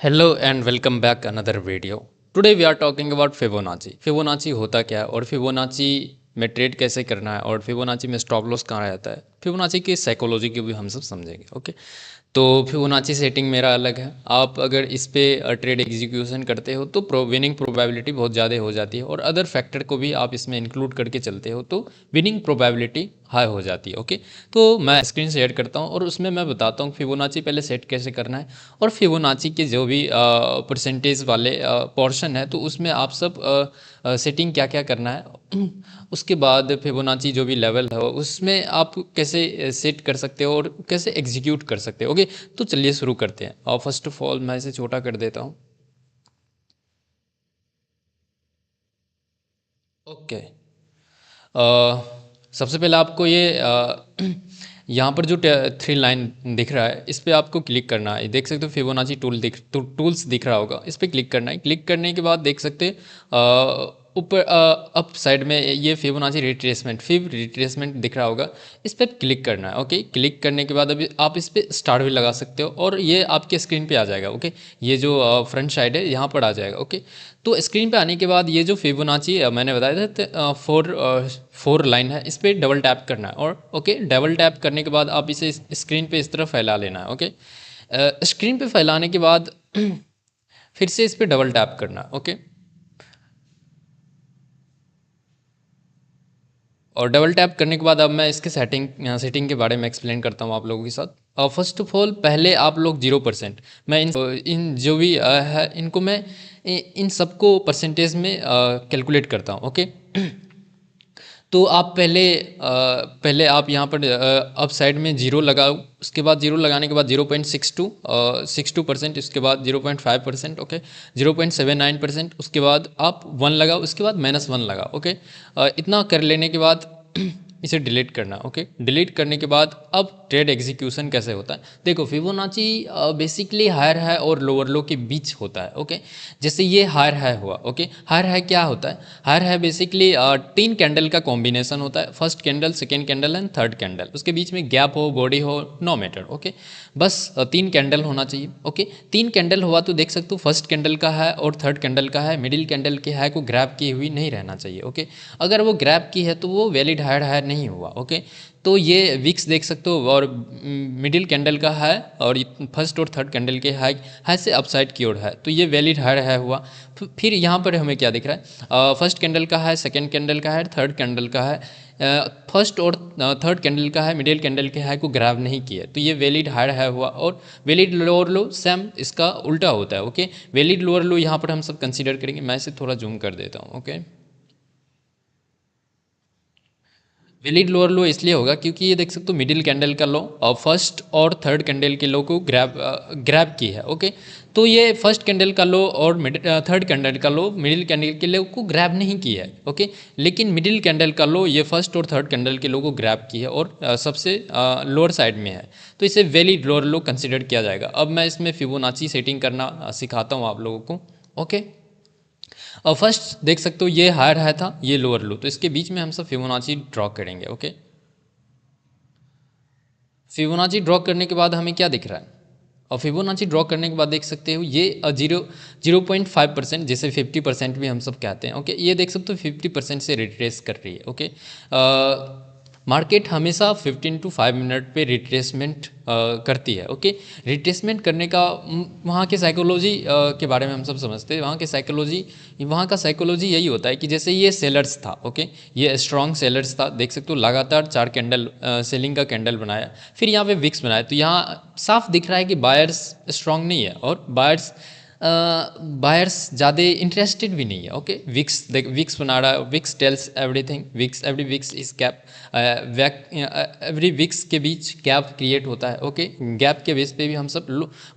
Hello and welcome back another video. Today we are talking about Fibonacci. Fibonacci होता क्या है और Fibonacci में ट्रेड कैसे करना है और Fibonacci में स्टॉप लॉस कहाँ रहता है. Fibonacci की साइकोलॉजी की भी हम सब समझेंगे. ओके, तो फिबोनाची सेटिंग मेरा अलग है. आप अगर इस पे ट्रेड एग्जीक्यूशन करते हो तो विनिंग प्रोबेबिलिटी बहुत ज़्यादा हो जाती है और अदर फैक्टर को भी आप इसमें इंक्लूड करके चलते हो तो विनिंग प्रोबेबिलिटी हाई हो जाती है. ओके, तो मैं स्क्रीन शेयर करता हूँ और उसमें मैं बताता हूँ फिबोनाची पहले सेट कैसे करना है और फिबोनाची के जो भी परसेंटेज वाले पोर्शन है तो उसमें आप सब सेटिंग क्या क्या करना है. उसके बाद फिबोनाची जो भी लेवल है उसमें आप कैसे सेट कर सकते हो और कैसे एग्जीक्यूट कर सकते हो. ओके, तो चलिए शुरू करते हैं. और फर्स्ट ऑफ ऑल मैं इसे छोटा कर देता हूँ. ओके, सबसे पहले आपको ये यहाँ पर जो थ्री लाइन दिख रहा है इस पर आपको क्लिक करना है. देख सकते हो फिबोनाची टूल्स दिख रहा होगा, इस पर क्लिक करना है. क्लिक करने के बाद देख सकते ऊपर अप साइड में ये फिबोनाची रिट्रेसमेंट दिख रहा होगा, इस पर क्लिक करना है. ओके, क्लिक करने के बाद अभी आप इस पर स्टार भी लगा सकते हो और ये आपके स्क्रीन पे आ जाएगा. ओके, ये जो फ्रंट साइड है यहाँ पर आ जाएगा. ओके, तो स्क्रीन पे आने के बाद ये जो फिबोनाची मैंने बताया था फोर लाइन है, इस पर डबल टैप करना है. और ओके, डबल टैप करने के बाद आप इसे स्क्रीन पे इस तरह फैला लेना है. ओके, स्क्रीन पे फैलाने के बाद फिर से इस पर डबल टैप करना है. ओके, और डबल टैप करने के बाद अब मैं इसके सेटिंग के बारे में एक्सप्लेन करता हूँ आप लोगों के साथ. फर्स्ट ऑफ ऑल पहले आप लोग 0%, मैं इन जो भी है इनको मैं इन सबको परसेंटेज में कैलकुलेट करता हूँ. ओके, तो आप पहले आप यहाँ पर अप साइड में जीरो लगाओ. उसके बाद जीरो लगाने के बाद 0.62% उसके बाद 0.5%. ओके, 0.79%. उसके बाद आप 1 लगाओ, उसके बाद -1 लगाओ. ओके, इतना कर लेने के बाद इसे डिलीट करना. ओके, डिलीट करने के बाद अब ट्रेड एग्जीक्यूशन कैसे होता है. देखो फिबोनाची बेसिकली हायर हाई और लोअर लो के बीच होता है. ओके, जैसे ये हायर हाई हुआ. ओके, हायर हाई क्या होता है? हायर हाई बेसिकली 3 कैंडल का कॉम्बिनेशन होता है. First candle, second candle and third candle. उसके बीच में गैप हो, बॉडी हो, नो मैटर. ओके, बस 3 कैंडल होना चाहिए. ओके, 3 कैंडल हुआ तो देख सकते हो फर्स्ट कैंडल का है और थर्ड कैंडल का है, मिडिल कैंडल के हाई को ग्रैब की हुई नहीं रहना चाहिए. ओके, अगर वो ग्रैब की है तो वो वैलिड हायर हाई नहीं हुआ. ओके, तो ये विक्स देख सकते हो और मिडिल कैंडल का है और फर्स्ट और थर्ड कैंडल के हाई हाई से अपसाइड की ओर है तो ये वैलिड हायर हाई हुआ. फिर यहाँ पर हमें क्या दिख रहा है? फर्स्ट कैंडल का है, सेकंड कैंडल का है, थर्ड कैंडल का है. फर्स्ट और थर्ड कैंडल का है, मिडिल कैंडल के हाई को ग्रैब नहीं किया तो ये वैलिड हायर हाई हुआ. और वैलिड लोअर लो सेम इसका उल्टा होता है. ओके, वैलिड लोअर लो यहाँ पर हम सब कंसीडर करेंगे. मैं इसे थोड़ा जूम कर देता हूँ. ओके, वैलिड लोअर लो इसलिए होगा क्योंकि ये देख सकते हो मिडिल कैंडल का लो और फर्स्ट और थर्ड कैंडल के लो को ग्रैब की है. ओके, तो ये फर्स्ट कैंडल का लो और थर्ड कैंडल का लो मिडिल कैंडल के लो को ग्रैब नहीं की है. ओके, लेकिन मिडिल कैंडल का लो ये फर्स्ट और थर्ड कैंडल के लो को ग्रैब की है और सबसे लोअर साइड में है तो इसे वैलिड लोअर लो कंसिडर किया जाएगा. अब मैं इसमें फिबोनाची सेटिंग करना सिखाता हूँ आप लोगों को. ओके, और फर्स्ट देख सकते हो ये हायर हाई था, ये लोअर लो, तो इसके बीच में हम सब फिबोनाची ड्रॉ करेंगे. ओके, फिबोनाची ड्रॉ करने के बाद हमें क्या दिख रहा है? और फिबोनाची ड्रॉ करने के बाद देख सकते हो ये 0.5% जिसे 50% भी हम सब कहते हैं. ओके, ये देख सकते हो 50% से रिट्रेस कर रही है. ओके, मार्केट हमेशा 15 to 5 मिनट पे रिट्रेसमेंट करती है. ओके, रिट्रेसमेंट करने का वहाँ के साइकोलॉजी के बारे में हम सब समझते हैं. वहाँ का साइकोलॉजी यही होता है कि जैसे ये सेलर्स था. ओके, ये स्ट्रॉन्ग सेलर्स था, देख सकते हो लगातार 4 कैंडल सेलिंग का कैंडल बनाया, फिर यहाँ पे विक्स बनाया तो यहाँ साफ दिख रहा है कि बायर्स स्ट्रॉन्ग नहीं है और बायर्स ज़्यादा इंटरेस्टेड भी नहीं है. ओके, विक्स बना रहा है, wicks tells everything, every wicks is gap, every wicks के बीच गैप क्रिएट होता है. ओके, गैप के बेस पे भी हम सब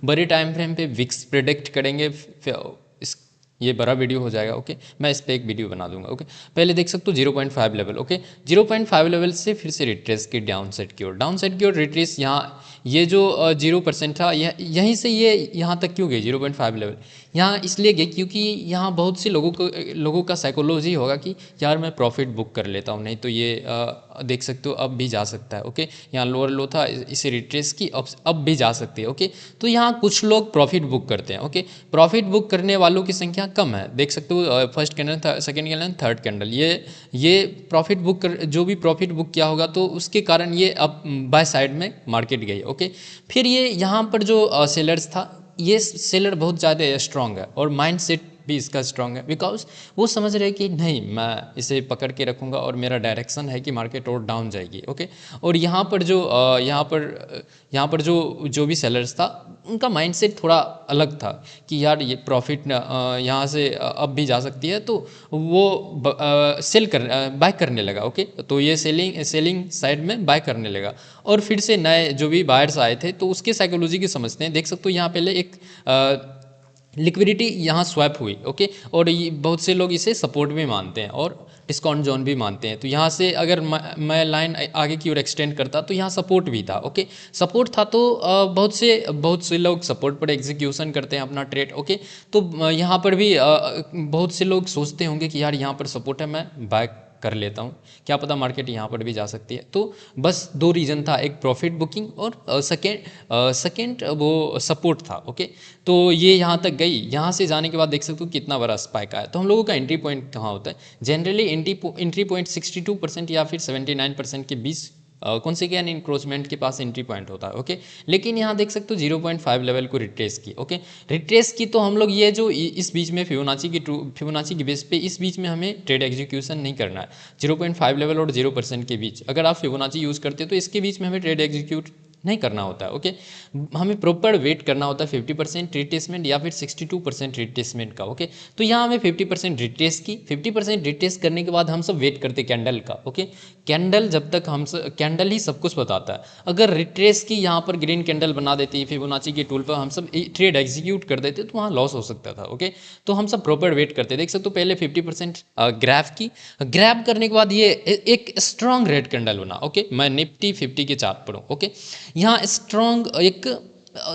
बड़े टाइम फ्रेम पे विक्स प्रिडिक्ट करेंगे. ये बड़ा वीडियो हो जाएगा। ओके, मैं इस पर एक वीडियो बना दूंगा। ओके, पहले देख सकते हो 0.5 लेवल। ओके, 0.5 लेवल से फिर से रिट्रेस की डाउन साइड की ओर, डाउन साइड की ओर रिट्रेस। यहाँ ये जो 0% था, यहीं से ये यहाँ तक क्यों गई 0.5 लेवल? यहाँ इसलिए गई क्योंकि यहाँ बहुत से लोगों का साइकोलॉजी होगा कि यार मैं प्रॉफिट बुक कर लेता हूँ, नहीं तो ये देख सकते हो अब भी जा सकता है। ओके, यहाँ लोअर लो था, इसे रिट्रेस की, अब भी जा सकती है। ओके, तो यहाँ कुछ लोग प्रॉफिट बुक करते हैं। ओके, प्रॉफिट बुक करने वालों की संख्या कम है, देख सकते हो first candle, second candle, third candle, ये प्रॉफिट बुक कर, जो भी प्रॉफिट बुक किया होगा तो उसके कारण ये अब बाय साइड में मार्केट गई। ओके, फिर ये यहाँ पर जो सेलर्स था, ये सेलर बहुत ज़्यादा स्ट्रांग है और माइंड सेट भी इसका स्ट्रांग है, बिकॉज वो समझ रहे हैं कि नहीं, मैं इसे पकड़ के रखूँगा और मेरा डायरेक्शन है कि मार्केट और डाउन जाएगी। ओके, और यहाँ पर जो भी सेलर्स था, उनका माइंडसेट थोड़ा अलग था कि यार ये प्रॉफिट यहाँ से अब भी जा सकती है, तो वो बाय करने लगा। ओके, तो ये सेलिंग साइड में बाय करने लगा और फिर से नए जो भी बायर्स आए थे तो उसके साइकोलॉजी की समझते हैं। देख सकते हो यहाँ पहले एक लिक्विडिटी यहाँ स्वैप हुई। ओके, और ये बहुत से लोग इसे सपोर्ट भी मानते हैं और डिस्काउंट जोन भी मानते हैं। तो यहाँ से अगर मैं लाइन आगे की ओर एक्सटेंड करता तो यहाँ सपोर्ट भी था। ओके, सपोर्ट था तो बहुत से लोग सपोर्ट पर एग्जीक्यूशन करते हैं अपना ट्रेड। ओके, तो यहाँ पर भी बहुत से लोग सोचते होंगे कि यार यहाँ पर सपोर्ट है, मैं बाय कर लेता हूँ, क्या पता मार्केट यहाँ पर भी जा सकती है। तो बस दो रीज़न था, एक प्रॉफिट बुकिंग और सेकेंड वो सपोर्ट था। ओके, तो ये यहाँ तक गई, यहाँ से जाने के बाद देख सकते हो कितना बड़ा स्पाइक आया। तो हम लोगों का एंट्री पॉइंट कहाँ होता है? जनरली एंट्री पॉइंट 62% या फिर 79% के बीच कौन से कैन इंक्रोचमेंट के पास एंट्री पॉइंट होता है। ओके, लेकिन यहाँ देख सकते हो 0.5 लेवल को रिट्रेस की। ओके, रिट्रेस की तो हम लोग ये जो इस बीच में फिबोनाची की बेस पे इस बीच में हमें ट्रेड एग्जीक्यूशन नहीं करना है। 0.5 लेवल और 0% के बीच अगर आप फिबोनाची यूज़ करते हो तो इसके बीच में हमें ट्रेड एग्जीक्यूट नहीं करना होता है। ओके, हमें प्रॉपर वेट करना होता है 50% रिट्रेसमेंट या फिर 62% रिट्रेसमेंट का। ओके, तो यहाँ हमें 50% रिट्रेस की, 50% रिट्रेस करने के बाद हम सब वेट करते कैंडल का। ओके, कैंडल जब तक कैंडल ही सब कुछ बताता है। अगर रिट्रेस की यहाँ पर ग्रीन कैंडल बना देती है फिबोनाची के टूल पर, हम सब ट्रेड एग्जीक्यूट कर देते तो वहाँ लॉस हो सकता था। ओके, तो हम सब प्रॉपर वेट करते, देख सकते हो पहले 50% ग्रैब करने के बाद ये एक स्ट्रॉन्ग रेड कैंडल बना। ओके, मैं निफ्टी 50 के चार्ट पर हूँ। ओके, यहाँ स्ट्रॉन्ग एक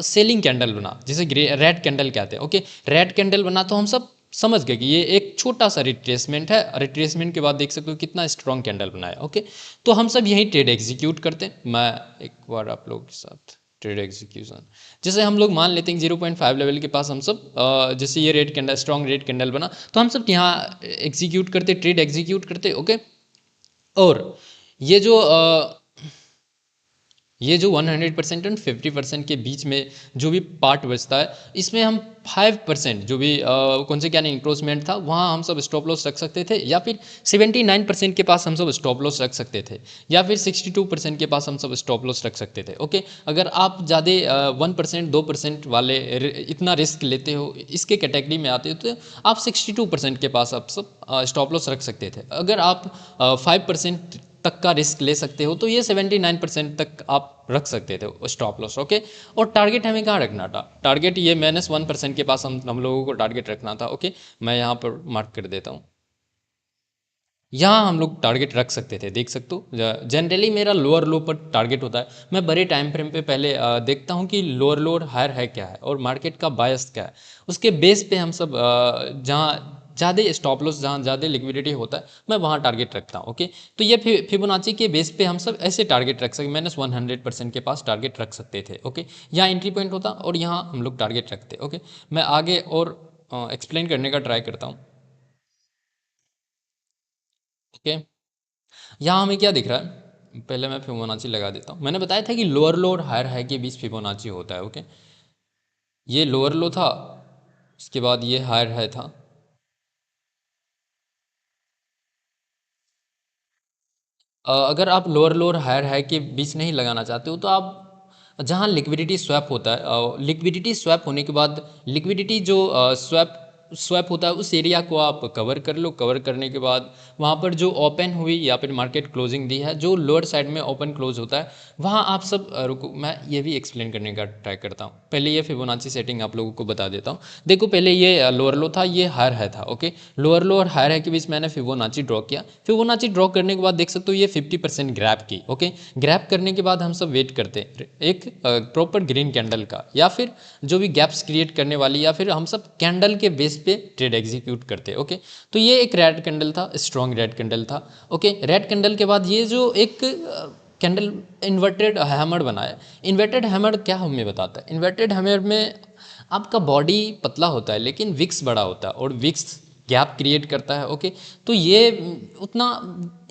सेलिंग कैंडल बना, जिसे रेड कैंडल कहते हैं। ओके, रेड कैंडल बना तो हम सब समझ गए कि ये एक छोटा सा रिट्रेसमेंट है। रिट्रेसमेंट के बाद देख सकते हो कितना स्ट्रॉन्ग कैंडल बनाया। ओके, तो हम सब यही ट्रेड एग्जीक्यूट करते हैं। मैं एक बार आप लोगों के साथ ट्रेड एग्जीक्यूशन, जैसे हम लोग मान लेते हैं 0.5 लेवल के पास हम सब जैसे ये red candle, strong red candle बना तो हम सब यहाँ एग्जीक्यूट करते, ट्रेड एग्जीक्यूट करते। ओके, और ये जो 100% और 50% के बीच में जो भी पार्ट बचता है, इसमें हम 5% जो भी कौन से क्या नहीं इंक्रोचमेंट था, वहाँ हम सब स्टॉप लॉस रख सकते थे, या फिर 79% के पास हम सब स्टॉप लॉस रख सकते थे, या फिर 62% के पास हम सब स्टॉप लॉस रख सकते थे। ओके, अगर आप ज़्यादा 1% 2% वाले इतना रिस्क लेते हो, इसके कैटेगरी में आते हो, तो आप 62% के पास आप सब स्टॉप लॉस रख सकते थे। अगर आप 5% तक का रिस्क ले सकते हो तो ये 79% तक आप रख सकते थे स्टॉप लॉस। ओके, और टारगेट हमें कहाँ रखना था? टारगेट ये -1% के पास हम लोगों को टारगेट रखना था। ओके, मैं यहाँ पर मार्क कर देता हूँ, यहाँ हम लोग टारगेट रख सकते थे। देख सकते हो जनरली मेरा लोअर लो पर टारगेट होता है। मैं बड़े टाइम फ्रेम पे पहले देखता हूँ कि लोअर हायर है क्या है और मार्केट का बायस क्या है, उसके बेस पे हम सब जहाँ ज़्यादा स्टॉप लॉस, जहाँ ज़्यादा लिक्विडिटी होता है, मैं वहाँ टारगेट रखता हूँ। ओके, तो ये फिबोनाची के बेस पे हम सब ऐसे टारगेट रख सकते, -100% के पास टारगेट रख सकते थे। ओके, यहाँ एंट्री पॉइंट होता और यहाँ हम लोग टारगेट रखते। ओके, मैं आगे और एक्सप्लेन करने का ट्राई करता हूँ। ओके, यहाँ हमें क्या दिख रहा है? पहले मैं फिबोनाची लगा देता हूँ। मैंने बताया था कि लोअर हायर हाई के बीच फिबोनाची होता है। ओके, ये लोअर लो था, इसके बाद ये हायर हाई था। अगर आप लोअर हायर हाई के बीच नहीं लगाना चाहते हो तो आप जहाँ लिक्विडिटी स्वैप होता है, लिक्विडिटी स्वैप होने के बाद लिक्विडिटी जो स्वैप स्वैप होता है उस एरिया को आप कवर कर लो। कवर करने के बाद वहाँ पर जो ओपन हुई या फिर मार्केट क्लोजिंग दी है, जो लोअर साइड में ओपन क्लोज होता है, वहाँ आप सब रुको, मैं ये भी एक्सप्लेन करने का ट्राई करता हूँ। पहले ये फिबोनाची सेटिंग आप लोगों को बता देता हूँ। देखो पहले ये लोअर लो था, ये हायर है था, ओके। लोअर लो और हायर है के बीच मैंने फिबोनाची ड्रॉ किया। फिबोनाची ड्रॉ करने के बाद देख सकते हो ये 50% ग्रैप की, ओके। ग्रैप करने के बाद हम सब वेट करते हैं एक प्रॉपर ग्रीन कैंडल का, या फिर जो भी गैप्स क्रिएट करने वाली, या फिर हम सब कैंडल के बेस पे ट्रेड एग्जीक्यूट करते, ओके। तो ये एक रेड कैंडल था, स्ट्रॉन्ग रेड कैंडल था, ओके। रेड कैंडल के बाद ये जो एक कैंडल इन्वर्टेड हैमर बना है। इन्वर्टेड हैमर क्या हमें बताता है? इन्वर्टेड हैमर में आपका बॉडी पतला होता है लेकिन विक्स बड़ा होता है, और विक्स गैप क्रिएट करता है, ओके। तो ये उतना,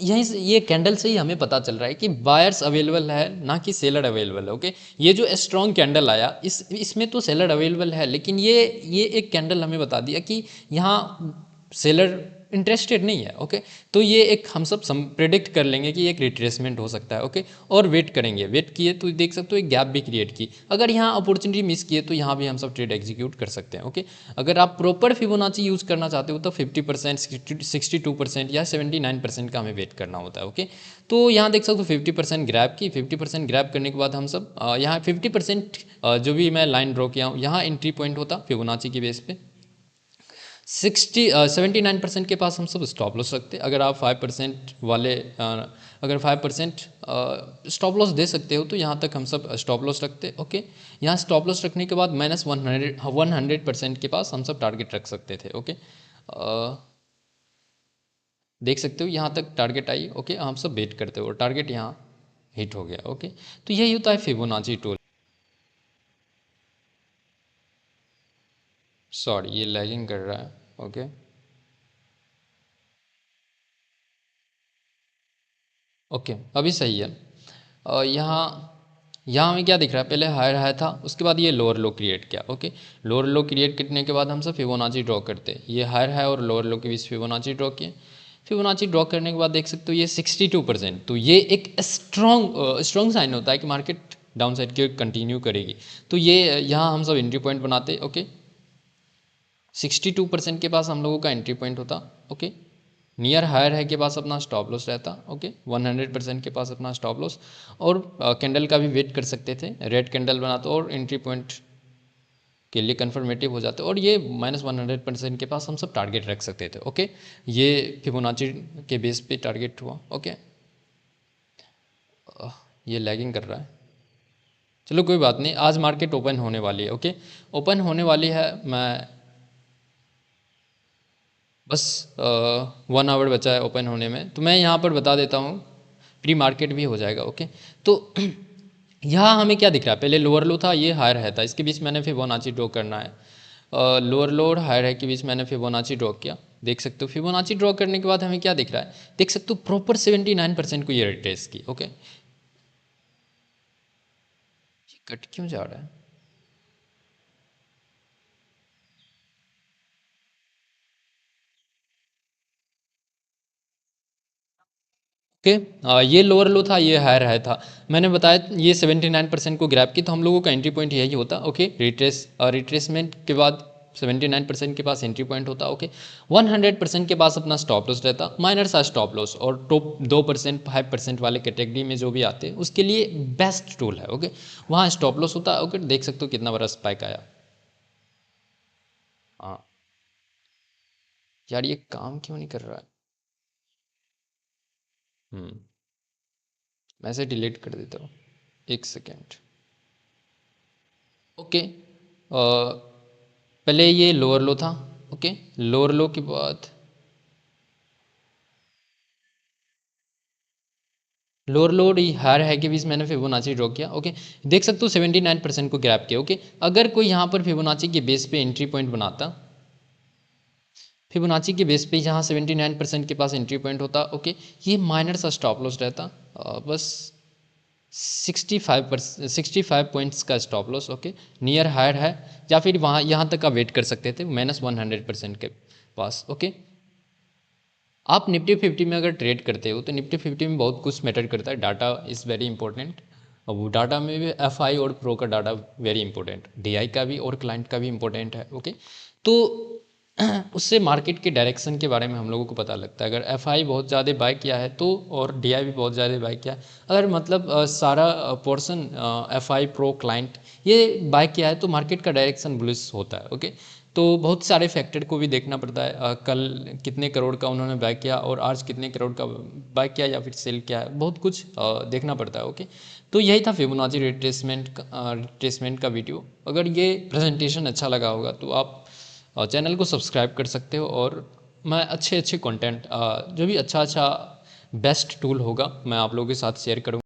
यहीं से ये कैंडल से ही हमें पता चल रहा है कि बायर्स अवेलेबल है, ना कि सेलर अवेलेबल है, ओके। ये जो स्ट्रॉन्ग कैंडल आया इसमें तो सेलर अवेलेबल है, लेकिन ये एक कैंडल हमें बता दिया कि यहाँ सेलर इंटरेस्टेड नहीं है, ओके। तो ये एक हम सब प्रेडिक्ट कर लेंगे कि एक रिट्रेसमेंट हो सकता है, ओके। और वेट करेंगे, वेट किए तो देख सकते हो एक गैप भी क्रिएट की। अगर यहाँ अपॉर्चुनिटी मिस किए तो यहाँ भी हम सब ट्रेड एग्जीक्यूट कर सकते हैं, ओके। अगर आप प्रॉपर फिबोनाची यूज़ करना चाहते हो तो 50%, 62% या 79% का हमें वेट करना होता है, ओके। तो यहाँ देख सकते हो 50% ग्रैप की। 50% ग्रैप करने के बाद हम सब यहाँ 50% जो भी मैं लाइन ड्रॉ किया हूँ, यहाँ एंट्री पॉइंट होता फिबोनाची की बेस पे। 79% के पास हम सब स्टॉप लॉस रखते। अगर आप 5% वाले अगर 5% स्टॉप लॉस दे सकते हो तो यहाँ तक हम सब स्टॉप लॉस रखते, ओके। यहाँ स्टॉप लॉस रखने के बाद -100% के पास हम सब टारगेट रख सकते थे, ओके। देख सकते हो यहाँ तक टारगेट आई, ओके। हम सब वेट करते हो और टारगेट यहाँ हिट हो गया, ओके। तो यही होता है फिबोनाची टूल। सॉरी ये लैगिंग कर रहा है, ओके। ओके अभी सही है। यहाँ यहाँ हमें क्या दिख रहा है? पहले हायर हाई था, उसके बाद ये लोअर लो क्रिएट किया, ओके। लोअर लो क्रिएट करने के बाद हम सब फिबोनाची ड्रॉ करते हैं। ये हायर हाई और लोअर लो के बीच फिबोनाची ड्रॉ किए। फिबोनाची ड्रॉ करने के बाद देख सकते हो ये 62%। तो ये एक स्ट्रॉन्ग साइन होता है कि मार्केट डाउन साइड की कंटिन्यू करेगी। तो ये यहाँ हम सब एंट्री पॉइंट बनाते, ओके। 62% के पास हम लोगों का एंट्री पॉइंट होता, ओके। नियर हायर है के पास अपना स्टॉप लॉस रहता, ओके। 100% के पास अपना स्टॉप लॉस, और कैंडल का भी वेट कर सकते थे। रेड कैंडल बनाते और एंट्री पॉइंट के लिए कन्फर्मेटिव हो जाते, और ये -100% के पास हम सब टारगेट रख सकते थे, ओके। ये फिबोनाची के बेस पे टारगेट हुआ, ओके। ये लैगिंग कर रहा है, चलो कोई बात नहीं। आज मार्केट ओपन होने वाली है, ओके। ओपन होने वाली है, मैं बस 1 आवर बचा है ओपन होने में, तो मैं यहाँ पर बता देता हूँ। प्री मार्केट भी हो जाएगा, ओके। तो यहाँ हमें क्या दिख रहा है? पहले लोअर लो था, ये हायर है था, इसके बीच मैंने फिबोनाची ड्रॉ करना है। लोअर लो और हायर है के बीच मैंने फिबोनाची ड्रॉ किया। देख सकते हो फिबोनाची ड्रॉ करने के बाद हमें क्या दिख रहा है? देख सकते हो प्रॉपर 79% को ये रिट्रेस की, ओके। कट क्यों जा रहा है? ओके। ये लोअर लो था, ये हायर हाई था। मैंने बताया ये 79% को ग्रैब की, तो हम लोगों का एंट्री पॉइंट यही होता, ओके। रिट्रेसमेंट के बाद 79% के पास एंट्री पॉइंट होता, ओके। 100% के पास अपना स्टॉप लॉस रहता, माइनर सा स्टॉप लॉस, और टॉप 2% 5% वाले कैटेगरी में जो भी आते हैं उसके लिए बेस्ट टूल है, ओके। वहाँ स्टॉप लॉस होता है, ओके। देख सकते हो कितना बड़ा स्पाइक आया। हाँ यार, ये काम क्यों नहीं कर रहा है? हम्म मैं इसे डिलीट कर देता हूँ, एक सेकेंड, ओके। पहले ये लोअर लो था, ओके। लोअर लो के बाद लोअर लो और हायर हाई के बीच मैंने फिबोनाची ड्रॉ किया, ओके। देख सकते हो 79% को ग्रैब किया, ओके। अगर कोई यहाँ पर फिबोनाची के बेस पे एंट्री पॉइंट बनाता, फिबोनाची के बेस पे यहाँ 79% के पास एंट्री पॉइंट होता, ओके। ये माइनर सा स्टॉप लॉस रहता, बस 65 पॉइंट्स का stop loss, okay. Near higher है, या फिर वहाँ यहाँ तक का वेट कर सकते थे -100% के पास, ओके। आप निफ्टी 50 में अगर ट्रेड करते हो तो निफ्टी 50 में बहुत कुछ मैटर करता है। डाटा इज़ वेरी इंपॉर्टेंट, और वो डाटा में भी एफआई और प्रो का डाटा वेरी इंपॉर्टेंट, डीआई का भी और क्लाइंट का भी इंपॉर्टेंट है, ओके। तो उससे मार्केट के डायरेक्शन के बारे में हम लोगों को पता लगता है। अगर एफआई बहुत ज़्यादा बाय किया है तो, और डीआई भी बहुत ज़्यादा बाय किया है, अगर मतलब सारा पोर्शन एफआई प्रो क्लाइंट ये बाय किया है तो मार्केट का डायरेक्शन बुलिश होता है। ओके, तो बहुत सारे फैक्टर को भी देखना पड़ता है। कल कितने करोड़ का उन्होंने बाय किया और आज कितने करोड़ का बाय किया या फिर सेल किया है, बहुत कुछ देखना पड़ता है। ओके, तो यही था फिबोनाची रिट्रेसमेंट का वीडियो। अगर ये प्रेजेंटेशन अच्छा लगा होगा तो आप चैनल को सब्सक्राइब कर सकते हो, और मैं अच्छे अच्छे कंटेंट जो भी अच्छा बेस्ट टूल होगा मैं आप लोगों के साथ शेयर करूँगा।